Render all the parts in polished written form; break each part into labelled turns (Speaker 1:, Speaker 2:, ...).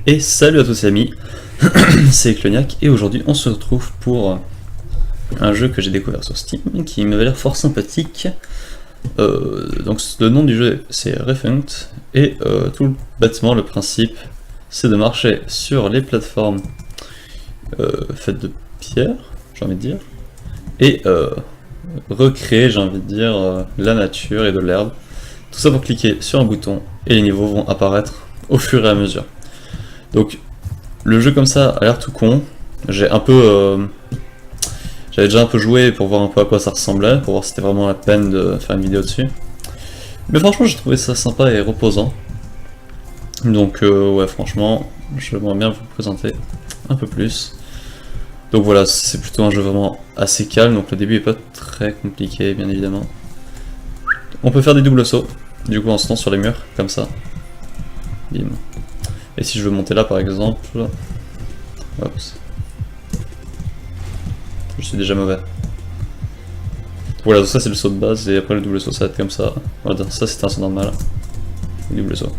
Speaker 1: Et salut à tous les amis, c'est Cloniac et aujourd'hui on se retrouve pour un jeu que j'ai découvert sur Steam qui m'avait l'air fort sympathique. Donc le nom du jeu c'est Refunct et tout bêtement le principe c'est de marcher sur les plateformes faites de pierre, j'ai envie de dire, et recréer, j'ai envie de dire, la nature et de l'herbe. Tout ça pour cliquer sur un bouton et les niveaux vont apparaître au fur et à mesure. Donc le jeu comme ça a l'air tout con. J'ai un peu, j'avais déjà un peu joué pour voir un peu à quoi ça ressemblait, pour voir si c'était vraiment la peine de faire une vidéo dessus. Mais franchement j'ai trouvé ça sympa et reposant. Donc ouais, franchement j'aimerais bien vous le présenter un peu plus. Donc voilà, c'est plutôt un jeu vraiment assez calme, donc le début est pas très compliqué bien évidemment. On peut faire des doubles sauts, du coup en se tenant sur les murs, comme ça. Bim. Et si je veux monter là par exemple, oups. Je suis déjà mauvais. Voilà, donc ça c'est le saut de base et après le double saut ça va être comme ça. Voilà, ça c'est un saut normal. Le double saut.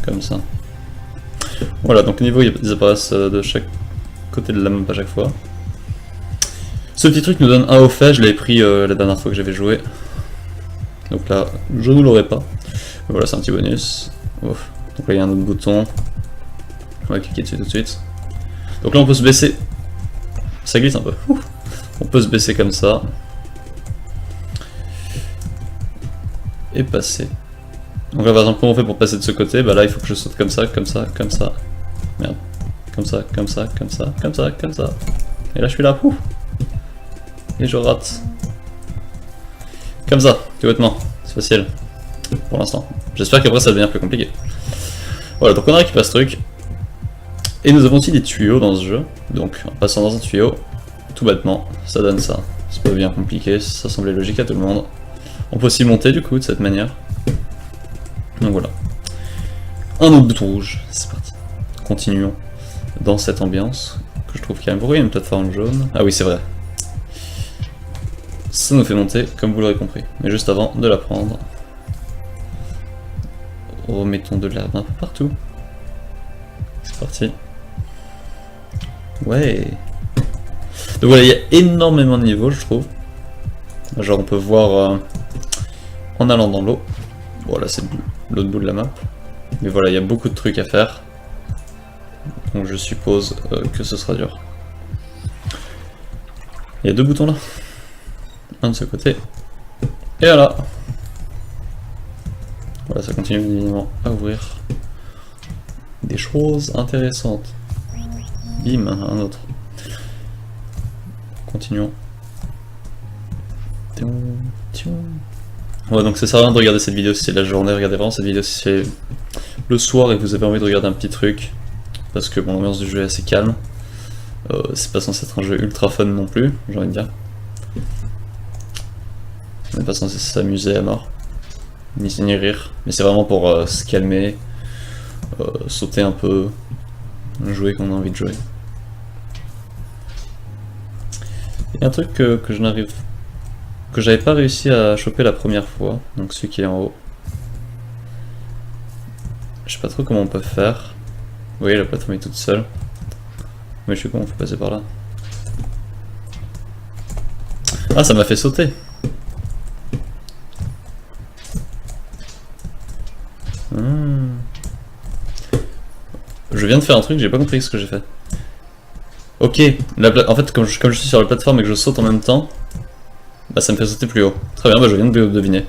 Speaker 1: Comme ça. Voilà, donc les niveaux ils apparaissent de chaque côté de la map à chaque fois. Ce petit truc nous donne un au fait, je l'avais pris la dernière fois que j'avais joué. Donc là, je ne l'aurai pas. Voilà, c'est un petit bonus. Ouf. Donc là il y a un autre bouton. On va cliquer dessus tout de suite. Donc là on peut se baisser. Ça glisse un peu. Ouf. On peut se baisser comme ça. Et passer. Donc là par exemple comment on fait pour passer de ce côté? Bah là il faut que je saute comme ça, comme ça, comme ça. Merde. Comme ça, comme ça, comme ça, comme ça, comme ça. Et là je suis là. Ouf. Et je rate. Comme ça, tout bêtement. C'est facile. Pour l'instant. J'espère qu'après ça va devenir plus compliqué. Voilà, donc on a récupéré ce truc. Et nous avons aussi des tuyaux dans ce jeu. Donc en passant dans un tuyau, tout bêtement, ça donne ça. C'est pas bien compliqué, ça semblait logique à tout le monde. On peut aussi monter du coup de cette manière. Donc voilà. Un autre bouton rouge, c'est parti. Continuons dans cette ambiance que je trouve calme. Pourquoi il y a une plateforme jaune? Ah oui, c'est vrai. Ça nous fait monter, comme vous l'aurez compris. Mais juste avant de la prendre, remettons de l'herbe un peu partout. C'est parti. Ouais. Donc voilà, il y a énormément de niveaux, je trouve. Genre on peut voir en allant dans l'eau. Voilà, c'est l'autre bout de la map. Mais voilà, il y a beaucoup de trucs à faire. Donc je suppose que ce sera dur. Il y a deux boutons là. Un de ce côté. Et voilà. Voilà, ça continue évidemment à ouvrir des choses intéressantes. Bim, un autre. Continuons. Ouais, donc ça sert à rien de regarder cette vidéo si c'est la journée, regardez vraiment cette vidéo si c'est le soir et que vous avez envie de regarder un petit truc. Parce que bon, l'ambiance du jeu est assez calme. C'est pas censé être un jeu ultra fun non plus, j'ai envie de dire. On n'est pas censé s'amuser à mort, ni rire, mais c'est vraiment pour se calmer, sauter un peu, jouer quand on a envie de jouer. Il y a un truc que j'avais pas réussi à choper la première fois, donc celui qui est en haut. Je sais pas trop comment on peut faire. Vous voyez, la plateforme est toute seule. Mais je sais comment on peut passer par là. Ah, ça m'a fait sauter. Je viens de faire un truc, j'ai pas compris ce que j'ai fait. Ok, en fait comme je suis sur la plateforme et que je saute en même temps, bah ça me fait sauter plus haut. Très bien, bah je viens de deviner.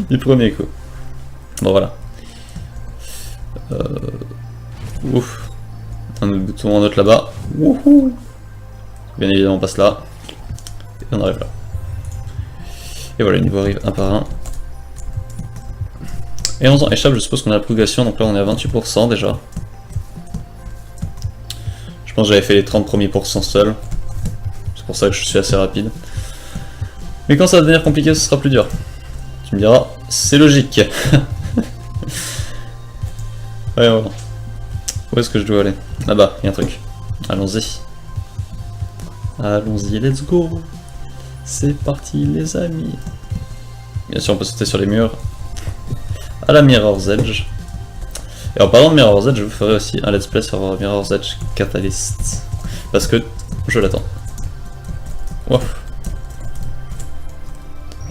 Speaker 1: Du premier coup. Bon voilà. Ouf. Un autre bouton, un autre là-bas. Wouhou. Bien évidemment on passe là. Et on arrive là. Et voilà, les niveaux arrivent un par un. Et on s'en échappe, je suppose qu'on a la progression, donc là on est à 28% déjà. Je pense que j'avais fait les 30 premiers pourcents seul. C'est pour ça que je suis assez rapide. Mais quand ça va devenir compliqué, ce sera plus dur. Tu me diras, c'est logique. Ouais, voilà. Où est-ce que je dois aller? Là-bas, il y a un truc. Allons-y. Allons-y, let's go. C'est parti les amis. Bien sûr on peut sauter sur les murs. À la Mirror's Edge. Et en parlant de Mirror's Edge, je vous ferai aussi un let's play sur Mirror's Edge Catalyst. Parce que je l'attends. Wow.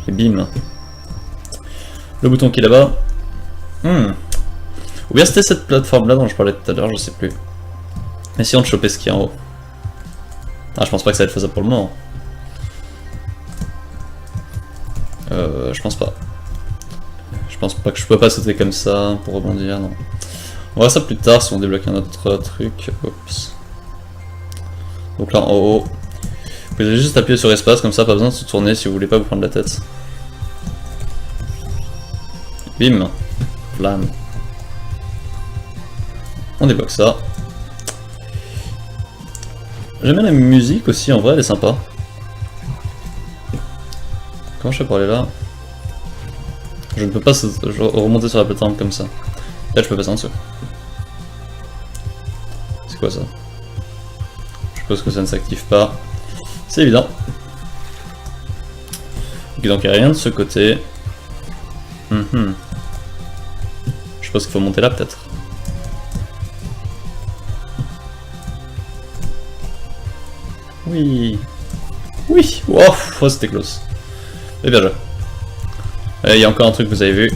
Speaker 1: Et bim. Le bouton qui est là-bas. Ou bien c'était cette plateforme là dont je parlais tout à l'heure, je sais plus. Essayons de choper ce qui est en haut. Ah, je pense pas que ça va être faisable pour le moment. Je pense pas. Je pense pas que je peux pas sauter comme ça pour rebondir, non. On verra ça plus tard si on débloque un autre truc. Oups. Donc là en haut, vous pouvez juste appuyer sur espace comme ça, pas besoin de se tourner si vous voulez pas vous prendre la tête. Bim. Flamme. On débloque ça. J'aime bien la musique aussi, en vrai elle est sympa. Comment je fais pour aller là? Je ne peux pas remonter sur la plateforme comme ça. Là je peux passer en dessous. C'est quoi ça? Je suppose que ça ne s'active pas. C'est évident. Ok, donc il n'y a rien de ce côté. Je suppose qu'il faut monter là peut-être. Oui. Oui. Wow, oh, c'était close. Et bien joué. Il y a encore un truc que vous avez vu.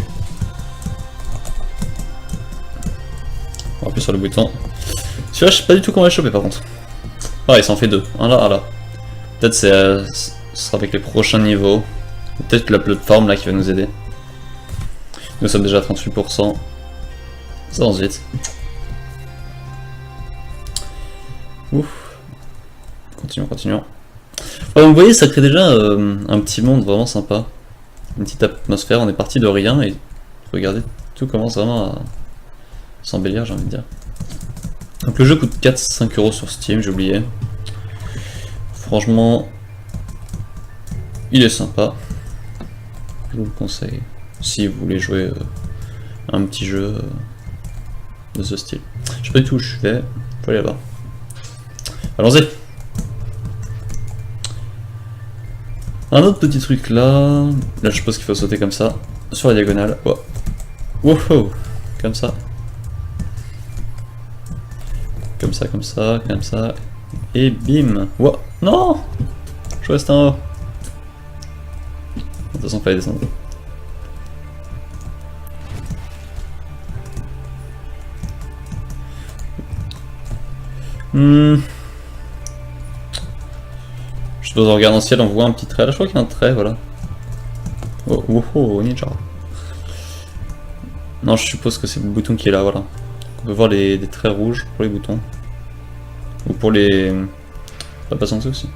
Speaker 1: On va appuyer sur le bouton. Celui-là, je sais pas du tout comment le choper par contre. Ah, il s'en fait deux. Un là, un là. Peut-être ce sera avec les prochains niveaux. Peut-être la plateforme là qui va nous aider. Nous sommes déjà à 38%. Ça avance vite. Ouf. Continuons. Ouais, vous voyez, ça crée déjà un petit monde vraiment sympa. Une petite atmosphère, on est parti de rien et regardez, tout commence vraiment à s'embellir, j'ai envie de dire. Donc le jeu coûte 4-5 € sur Steam, j'ai oublié. Franchement, il est sympa. Je vous le conseille si vous voulez jouer un petit jeu de ce style. Je sais pas du tout où je vais, faut aller là-bas. Allons-y. Un autre petit truc là. Là je suppose qu'il faut sauter comme ça. Sur la diagonale. Oh. Wow. Comme ça. Comme ça. Et bim. Wow. Non. Je reste en haut. De toute façon, fallait descendre. Je suppose en regardant le ciel on voit un petit trait, là je crois qu'il y a un trait, voilà. Oh, ninja. Non, je suppose que c'est le bouton qui est là, voilà. On peut voir des traits rouges pour les boutons. Ou pour les... On va passer en dessous aussi.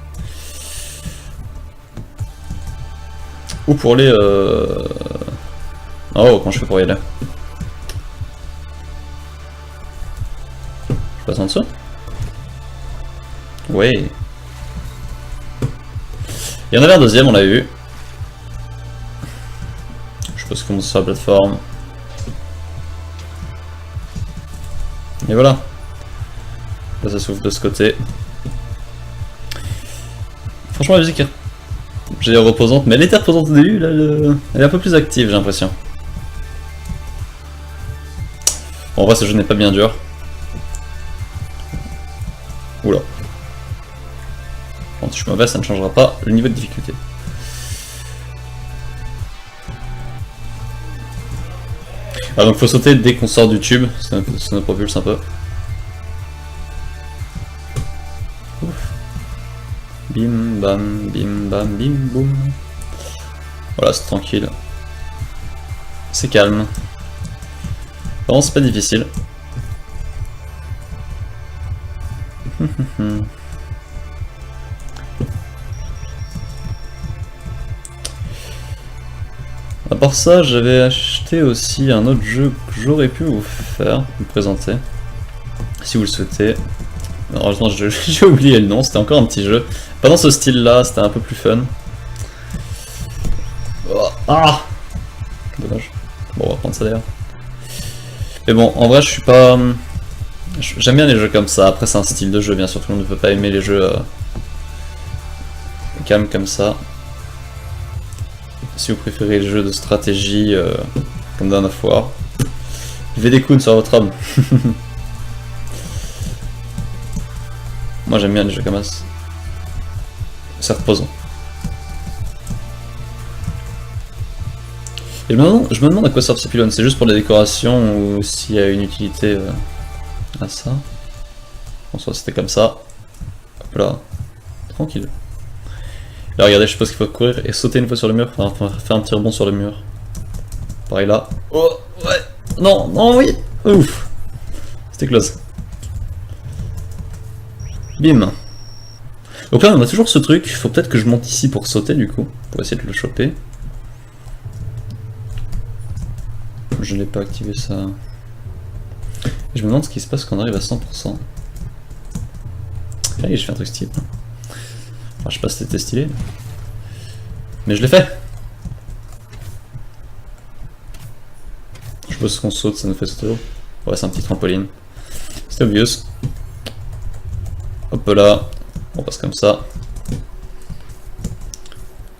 Speaker 1: Ou pour les... Oh, comment je fais pour y aller? Je passe en dessous? Ouais. Il y en avait un deuxième, on l'a vu. Je suppose qu'on monte sur la plateforme. Et voilà. Là ça s'ouvre de ce côté. Franchement la musique est... J'ai reposante, mais elle était reposante au début, là elle est un peu plus active j'ai l'impression. Bon, en vrai ce jeu n'est pas bien dur. Oula. Bon, si je suis mauvais ça ne changera pas le niveau de difficulté. Ah donc faut sauter dès qu'on sort du tube, ça nous propulse un peu. Ouf. Bim bam, bim boum. Voilà, c'est tranquille. C'est calme. Vraiment c'est pas difficile. À part ça, j'avais acheté aussi un autre jeu que j'aurais pu vous présenter, si vous le souhaitez. Malheureusement, j'ai oublié le nom, c'était encore un petit jeu. Pas dans ce style-là, c'était un peu plus fun. Oh, ah, dommage. Bon, on va prendre ça d'ailleurs. Mais bon, en vrai, je suis pas... J'aime bien les jeux comme ça. Après, c'est un style de jeu, bien sûr, tout le monde ne peut pas aimer les jeux calmes comme ça. Si vous préférez les jeux de stratégie comme Dawn of War. Il fait des coups sur votre homme. Moi j'aime bien les jeux comme ça. C'est reposant. Et je me demande à quoi servent ces pylônes. C'est juste pour la décoration ou s'il y a une utilité à ça. En soit c'était comme ça. Hop là. Tranquille. Là regardez, je suppose qu'il faut courir et sauter une fois sur le mur. Enfin faire un petit rebond sur le mur. Pareil là. Oh ouais. Non, non, oui. Ouf. C'était close. Bim. Donc là on a toujours ce truc. Il faut peut-être que je monte ici pour sauter du coup. Pour essayer de le choper. Je n'ai pas activé ça. Et je me demande ce qui se passe quand on arrive à 100%. Allez, je fais un truc stylé. Enfin, je sais pas si c'était stylé. Mais je l'ai fait. Je suppose qu'on saute, ça nous fait sauter haut. Ouais, c'est un petit trampoline. C'est obvious. Hop là. On passe comme ça.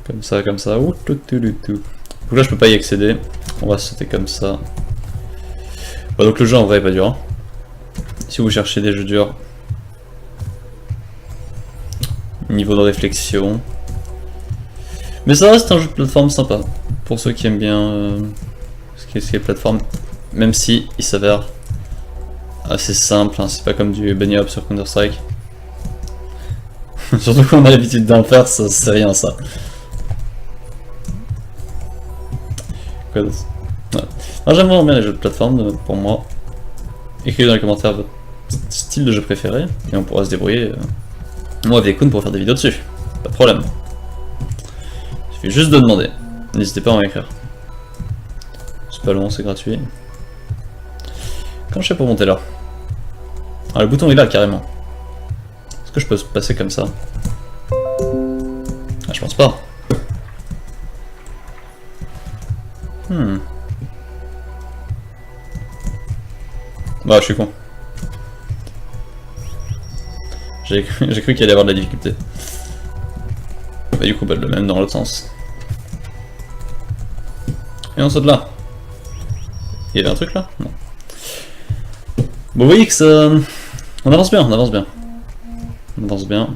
Speaker 1: Comme ça, comme ça. Ouh, tout. Donc là, je peux pas y accéder. On va sauter comme ça. Bon, donc le jeu en vrai est pas dur. Hein. Si vous cherchez des jeux durs. Niveau de réflexion. Mais ça reste un jeu de plateforme sympa. Pour ceux qui aiment bien ce qui est plateforme. Même si il s'avère assez simple. Hein. C'est pas comme du bunny hop sur Counter Strike. Surtout quand on a l'habitude d'en faire, ça c'est rien ça. Quoi d'autre? Ouais. J'aime vraiment bien les jeux de plateforme pour moi. Écrivez dans les commentaires votre style de jeu préféré et on pourra se débrouiller. Moi avec Kun pour faire des vidéos dessus. Pas de problème. Il suffit juste de demander. N'hésitez pas à m'écrire. C'est pas long, c'est gratuit. Comment je fais pour monter là? Ah, le bouton est là carrément. Est-ce que je peux passer comme ça? Ah, je pense pas. Bah, je suis con. J'ai cru qu'il allait y avoir de la difficulté. Bah, du coup, bah, le même dans l'autre sens. Et on saute là. Il y avait un truc là? Non. Bon, vous voyez que ça. On avance bien, on avance bien. On avance bien.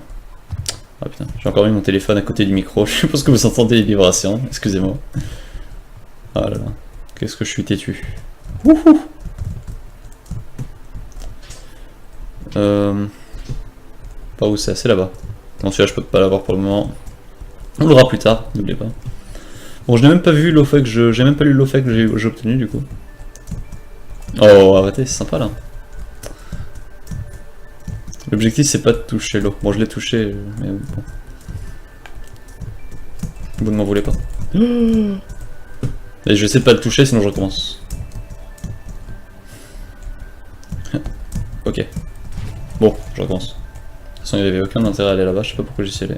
Speaker 1: Ah putain, j'ai encore mis mon téléphone à côté du micro. Je suppose que vous entendez les vibrations. Excusez-moi. Ah là là. Qu'est-ce que je suis têtu. Wouhou. Pas où c'est, là-bas. Non, celui-là je peux pas l'avoir pour le moment. On l'aura plus tard, n'oubliez pas. Bon, je n'ai même pas vu l'OFA que j'ai même pas lu l'OFA que j'ai obtenu du coup. Oh, arrêtez, c'est sympa là. L'objectif c'est pas de toucher l'eau. Bon, je l'ai touché, mais bon. Vous ne m'en voulez pas. Et je vais essayer de pas le toucher, sinon je recommence. Ok. Bon, je recommence. De toute façon, il n'y avait aucun intérêt à aller là-bas, je sais pas pourquoi j'y suis allé.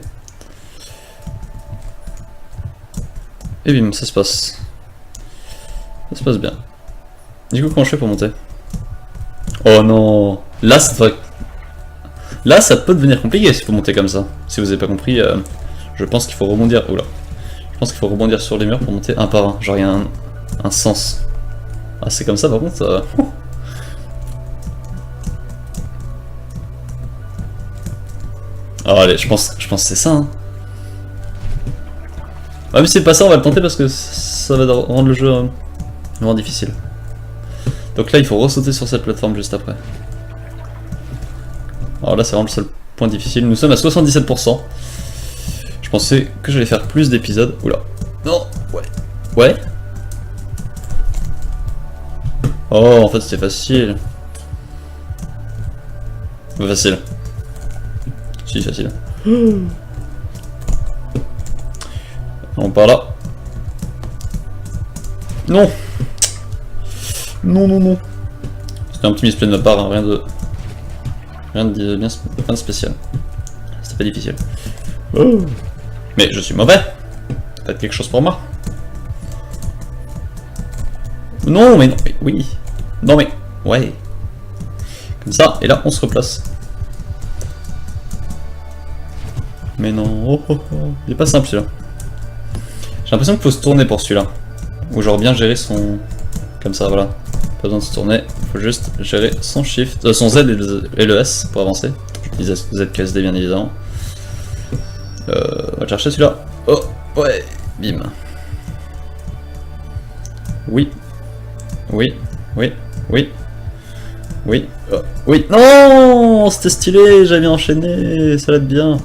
Speaker 1: Et bim, ça se passe. Ça se passe bien. Du coup, comment je fais pour monter? Oh non! Là, ça peut devenir compliqué s'il faut monter comme ça. Si vous avez pas compris, je pense qu'il faut rebondir. Oula. Je pense qu'il faut rebondir sur les murs pour monter un par un. Genre, il y a un sens. Ah, c'est comme ça par contre. Oh, allez, je pense que c'est ça. Hein. Ah, mais c'est pas ça, on va le tenter parce que ça va rendre le jeu vraiment difficile. Donc là, il faut ressauter sur cette plateforme juste après. Alors là, c'est vraiment le seul point difficile. Nous sommes à 77%. Je pensais que j'allais faire plus d'épisodes. Oula. Non. Ouais. Ouais. Oh, en fait, c'était facile. Pas facile. Si, facile. On part là. Non. Non, non, non. C'était un petit misplay de ma part, hein. Rien de spécial. C'était pas difficile. Oh. Mais je suis mauvais. Faites quelque chose pour moi. Non, mais non, mais oui. Non, mais ouais. Comme ça, et là, on se replace. Mais non, oh, oh, oh. Il est pas simple celui-là. J'ai l'impression qu'il faut se tourner pour celui-là. Ou genre bien gérer son... Comme ça, voilà. Pas besoin de se tourner, faut juste gérer son shift, son Z et le S pour avancer. J'utilise ZQSD bien évidemment. On va chercher celui-là. Oh, ouais, bim. Oui. Oui, oui, oui. Oui, oh, oui. Non, c'était stylé, j'avais enchaîné, ça va être bien.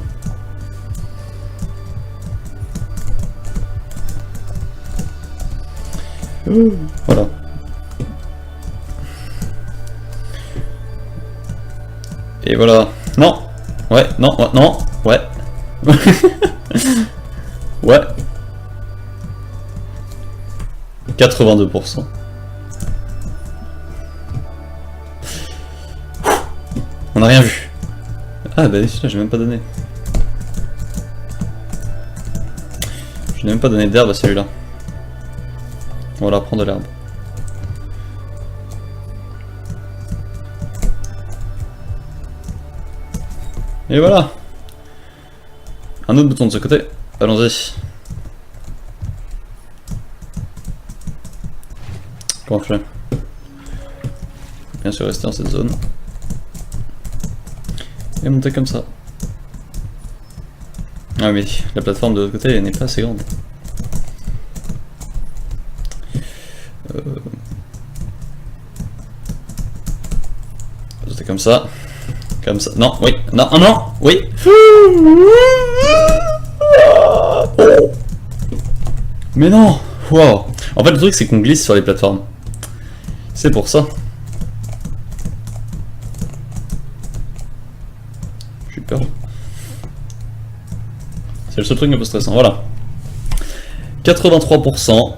Speaker 1: Voilà. Et voilà. Non. Ouais, non, non, ouais. Ouais. 82%. On n'a rien vu. Ah bah celui-là j'ai même pas donné. Je n'ai même pas donné d'herbe à celui-là. On va leur prendre de l'herbe. Et voilà. Un autre bouton de ce côté. Allons-y. Comment on fait? Bien sûr rester dans cette zone. Et monter comme ça. Ah mais la plateforme de l'autre côté n'est pas assez grande. C'était comme ça. Comme ça. Non, oui. Non, non, oui. Mais non. Wow. En fait le truc c'est qu'on glisse sur les plateformes. C'est pour ça. J'ai peur. C'est le seul truc un peu stressant. Voilà. 83%.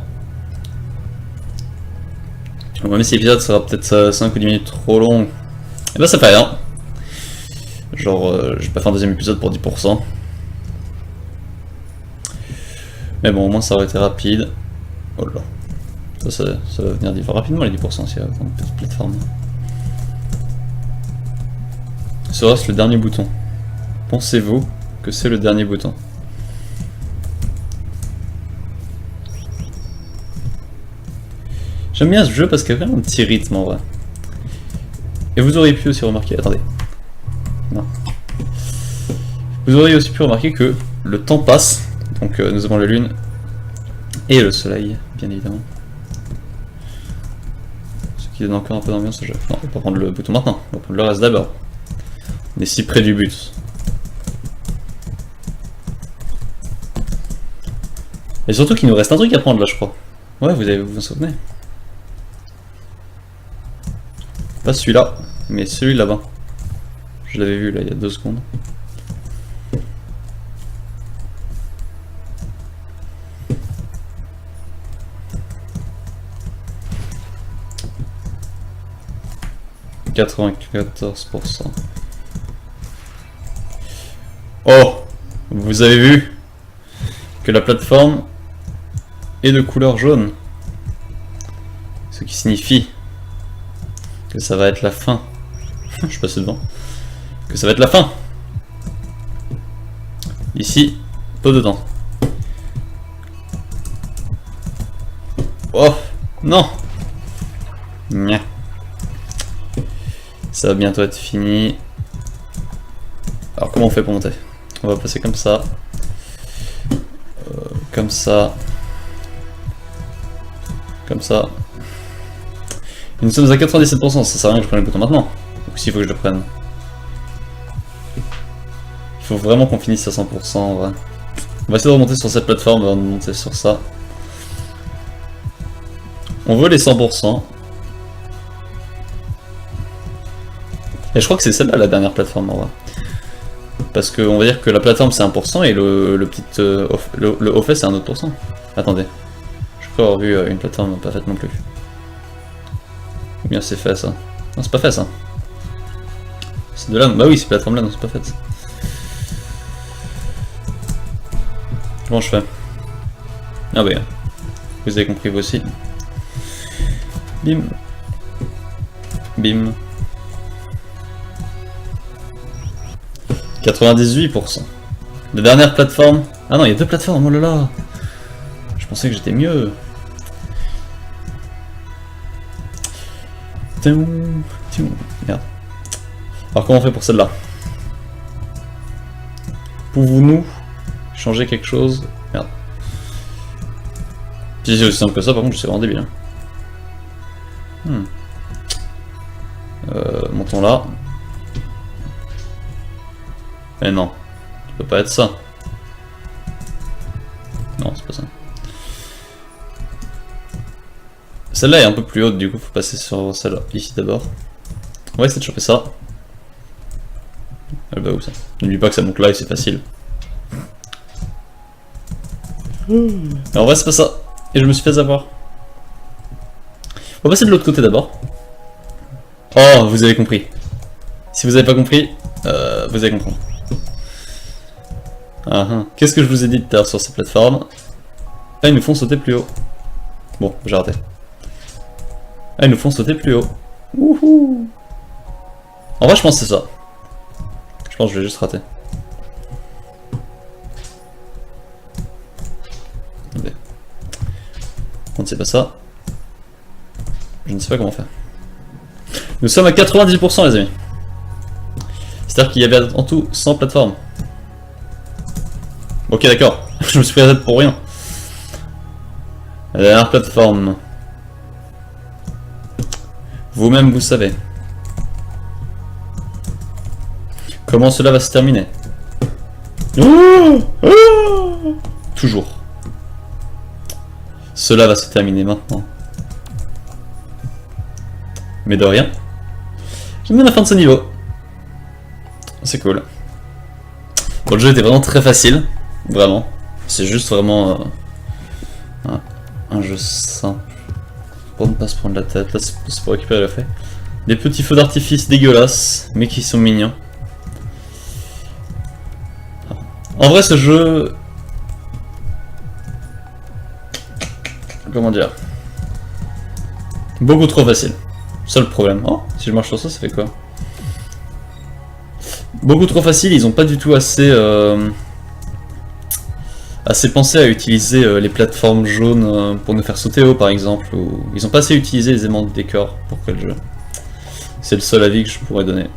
Speaker 1: Même si l'épisode sera peut-être 5 ou 10 minutes trop long. Et bah ça fait rien. Genre, j'ai pas fait un deuxième épisode pour 10%. Mais bon, au moins ça aurait été rapide. Oh là. Ça va venir rapidement les 10% s'il y a autant de petites plateformes. Sera-ce le dernier bouton? Pensez-vous que c'est le dernier bouton? J'aime bien ce jeu parce qu'il y a vraiment un petit rythme en vrai. Et vous auriez pu aussi remarquer... Attendez. Non. Vous auriez aussi pu remarquer que le temps passe. Donc nous avons la lune et le soleil, bien évidemment. Ce qui donne encore un peu d'ambiance au jeu. Non, on va pas prendre le bouton maintenant, on va prendre le reste d'abord. On est si près du but. Et surtout qu'il nous reste un truc à prendre là, je crois. Ouais, vous vous souvenez. Pas celui-là, mais celui là-bas. Je l'avais vu là il y a 2 secondes. « 94%. Oh! Vous avez vu que la plateforme est de couleur jaune. Ce qui signifie que ça va être la fin. Je suis passé devant. Que ça va être la fin. Ici, peu de temps. Oh! Non! Nya. Ça va bientôt être fini. Alors comment on fait pour monter? On va passer comme ça. Comme ça. Comme ça. Et nous sommes à 97%, ça sert à rien que je prenne le bouton maintenant. Donc s'il faut que je le prenne. Il faut vraiment qu'on finisse à 100% en vrai. On va essayer de remonter sur cette plateforme avant de monter sur ça. On veut les 100%. Et je crois que c'est celle-là la dernière plateforme en vrai. Parce qu'on va dire que la plateforme c'est 1% et le petit le haut fait c'est un autre pourcent. Attendez. Je crois avoir vu une plateforme pas faite non plus. Ou bien c'est fait ça. Non c'est pas fait ça. C'est de là. Bah oui c'est plateforme là, non c'est pas fait. Comment je fais? Ah bah vous avez compris vous aussi. Bim. Bim. 98%. La dernière plateforme. Ah non, il y a 2 plateformes, oh là là. Je pensais que j'étais mieux. Merde. Alors comment on fait pour celle-là? Pouvons-nous changer quelque chose? Merde. Si c'est aussi simple que ça, par contre, je suis vraiment débile. Montons là. Mais non, ça peut pas être ça. Non, c'est pas ça. Celle-là est un peu plus haute, du coup, faut passer sur celle-là, ici d'abord. On va essayer de choper ça. Elle va où ça? N'oublie pas que ça monte là et c'est facile. Alors, en vrai, c'est pas ça. Et je me suis fait avoir. On va passer de l'autre côté d'abord. Oh, vous avez compris. Si vous avez pas compris, vous allez comprendre. Qu'est-ce que je vous ai dit tout à l'heure sur ces plateformes? Ah, ils nous font sauter plus haut. Bon, j'ai raté. Ah, ils nous font sauter plus haut. Wouhou! En vrai, je pense que c'est ça. Je pense que je vais juste rater. Attendez. Quand c'est pas ça, je ne sais pas comment faire. Nous sommes à 90% les amis. C'est-à-dire qu'il y avait en tout 100 plateformes. Ok d'accord, je me suis pris la tête pour rien. La dernière plateforme. Vous-même vous savez. Comment cela va se terminer? Toujours. Cela va se terminer maintenant. Mais de rien. J'aime bien la fin de ce niveau. C'est cool. Bon, le jeu était vraiment très facile. Vraiment. C'est juste vraiment un jeu simple. Pour ne pas se prendre la tête. Là, c'est pour récupérer le fait. Des petits feux d'artifice dégueulasses, mais qui sont mignons. En vrai, ce jeu... Comment dire? Beaucoup trop facile. Seul problème. Oh, si je marche sur ça, ça fait quoi? Beaucoup trop facile, ils ont pas du tout assez pensé à utiliser les plateformes jaunes pour nous faire sauter haut par exemple, ou ils ont pas assez utilisé les aimants de décor pour que le jeu. C'est le seul avis que je pourrais donner.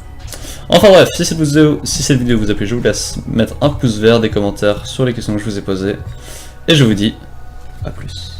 Speaker 1: Enfin bref, si cette vidéo vous a plu, je vous laisse mettre un pouce vert, des commentaires sur les questions que je vous ai posées, et je vous dis à plus.